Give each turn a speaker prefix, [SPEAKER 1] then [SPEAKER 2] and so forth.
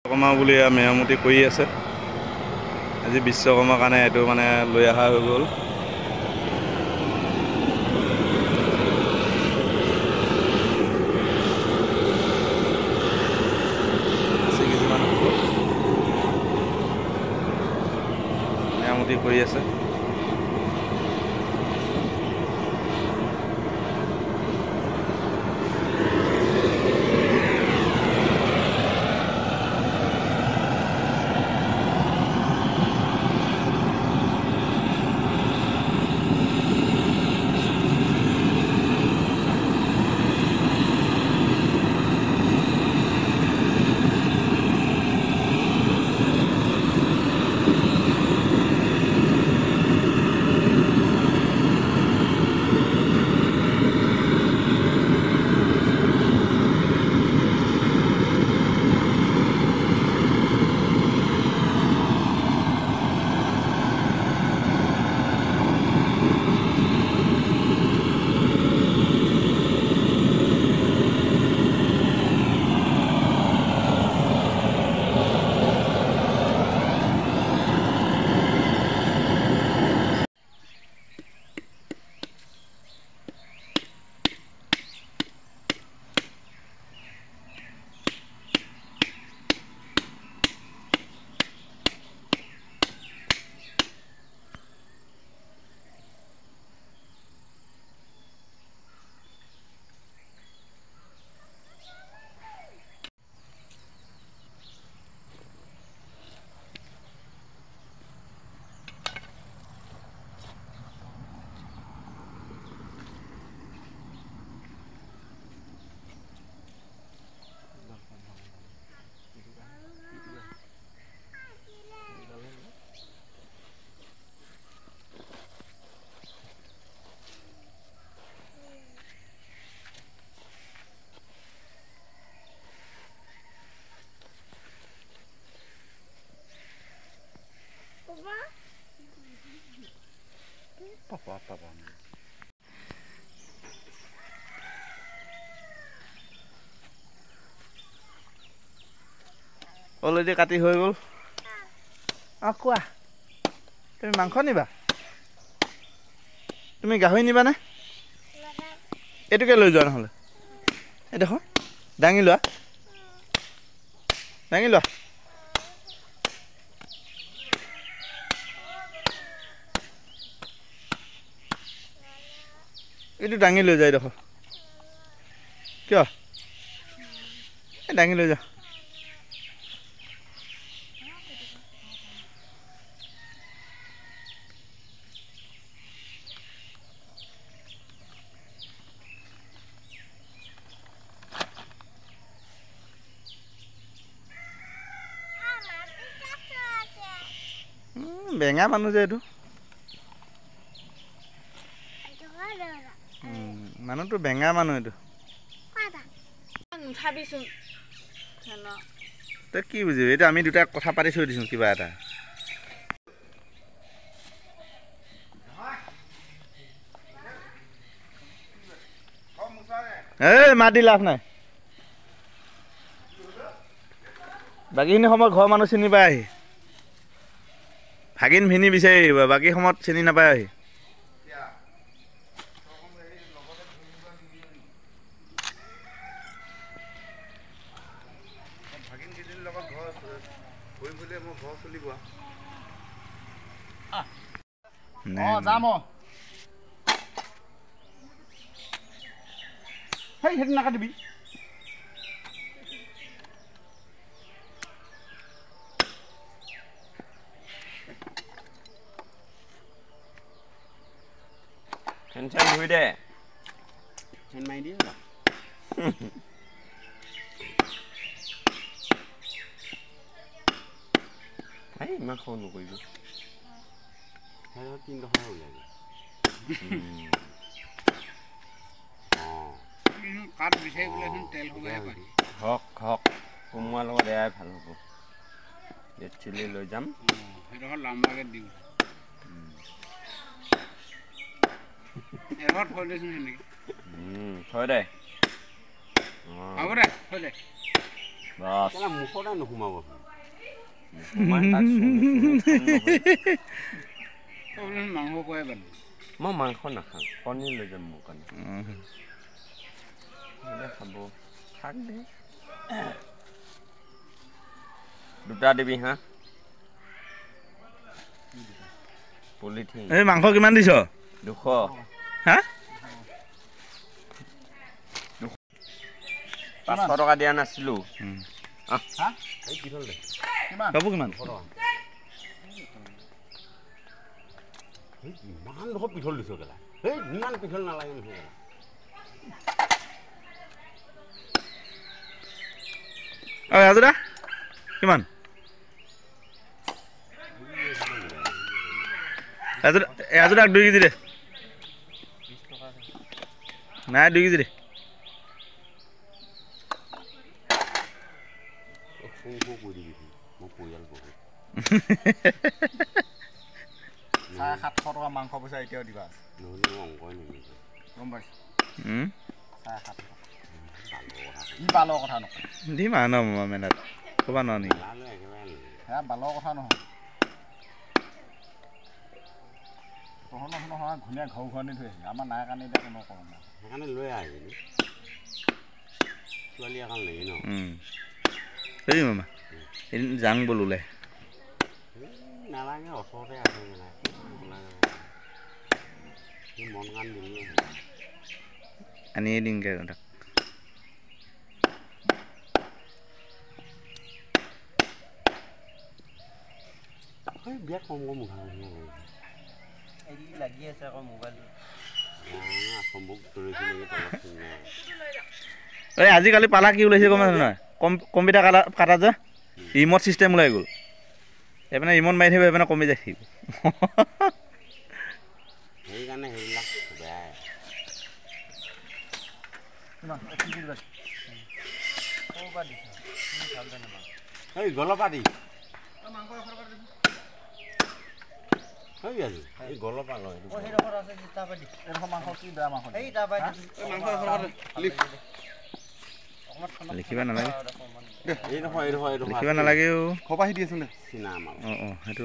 [SPEAKER 1] বিশ্বকৰ্মা বুলি মেৰামতি কৰি আছে। আজি বিশ্বকৰ্মাৰ কাৰণে এইটো মানে লৈ অহা হৈ গ'ল। মেৰামতি কৰি আছে। অলৰেডি কাটি হৈ গ'ল। কোৱা, তুমি মাংস নিবা? তুমি গাহৰি নিবানে? এইটোকে লৈ যোৱা নহ'লে। এই দেখোন দাঙি লোৱা, দাঙি লোৱা। এইটো দাঙি লৈ যায় দেখোন। কিয়? এই দাঙি লৈ যা। বেঙা মানুহ যে এইটো, মানুহটো বেঙা মানুহ এইটো। তই কি বুজিবি? এইটো আমি দুটা কথা পাতি থৈ দিছোঁ কিবা এটা। এই মাত দি লাভ নাই। বাকীখিনি সময়ত ঘৰৰ মানুহ চিনি পায় আহি, ভাগিন ভিনি বিচাৰি আহিব। বাকী সময়ত চিনি নাপায় আহি। ভাগিনকেইজনীৰ লগত ঘৰ ঘূৰি ফুৰিলে মোৰ ঘৰ চলিব। যাম। সেই সেইটো নাকাটিবি। ফেন চেন ধুই দে। ফেন মাৰি দিয়ে। ইমান খৰ নকৰিবি। তিনিডোখৰ ওলাই কাঠ বিচাৰি পেলাইচোন তেল হওক হওক। কোমোৱাৰ লগত এয়াই ভাল হ'ব। ৰেড চিলি লৈ যাম। সেইডোখৰ লাম্বাকে দিম। এবাৰ থৈ দেচোন সেনেকৈ। থৈ দে। হ'ব দে, থৈ দে। বাস
[SPEAKER 2] কেলা মুখতে নুসুমাব
[SPEAKER 1] মাংস খুৱাই পালো মই মাংস নাখাওঁ কণী লৈ যাম মোৰ কাৰণে খাব থাক দে দুটা দিবি হা পলিথিন
[SPEAKER 3] এই মাংস কিমান দিছ
[SPEAKER 1] 200
[SPEAKER 3] হা
[SPEAKER 1] 500 টকা দিয়া নাছিলো
[SPEAKER 2] হা এই পিঠল দে
[SPEAKER 3] কিমান বাবু কিমান
[SPEAKER 2] ইমান দুখ পিঠল দিছ কেলা এই ইমান পিঠল নালাগে নহয় কেলা
[SPEAKER 3] ঐ হাজৰা কিমান হাজৰা 2 কেজি দে নাই 2 কেজি দে
[SPEAKER 4] চাৰে 700 টকা মাংস পইচা এতিয়াও দিবা গম পাইছো চাৰে 700 ই বালৰ কথা নহয়
[SPEAKER 3] দিম আৰু ন মেনাত ক'বা ন নেকি
[SPEAKER 4] সেয়া বালৰ কথা নহয় তহঁতৰ নহয় ঘূণীয়া ঘৰ ঘূৰণি থৈ আহিছে আমাৰ নাই কাৰণে এতিয়া কোনো কৰোঁ নাই
[SPEAKER 2] সেইকাৰণে লৈ আহিবি ছোৱালী এখন লাগি ন
[SPEAKER 3] এই মামা এদিন যাং বল ওলাই
[SPEAKER 2] নালাগে ওচৰতে আছে মন কাণ দিলি
[SPEAKER 3] আনিয়ে দিমগে তাক
[SPEAKER 2] বিয়াত কম কম মুখা
[SPEAKER 1] লাগি আছে আকৌ মোবাইলটো
[SPEAKER 3] এই আজিকালি পালা কি ওলাইছে গম পাইছ নহয় কম্পিউটাৰ কাটা যে ৰিমট চিষ্টেম ওলাই গ'ল এইপিনে ৰিমট মাৰি থাকিব এইপিনে কমি যায় থাকিব
[SPEAKER 2] সেইকাৰণে সেইবিলাক বেয়াই এই গলপা দি এই গলপা লয়
[SPEAKER 3] লিখিবা নালাগে
[SPEAKER 4] এই নহয়
[SPEAKER 3] লিখিবা নালাগে
[SPEAKER 4] খপাহি দি আছো দে
[SPEAKER 3] সেইটো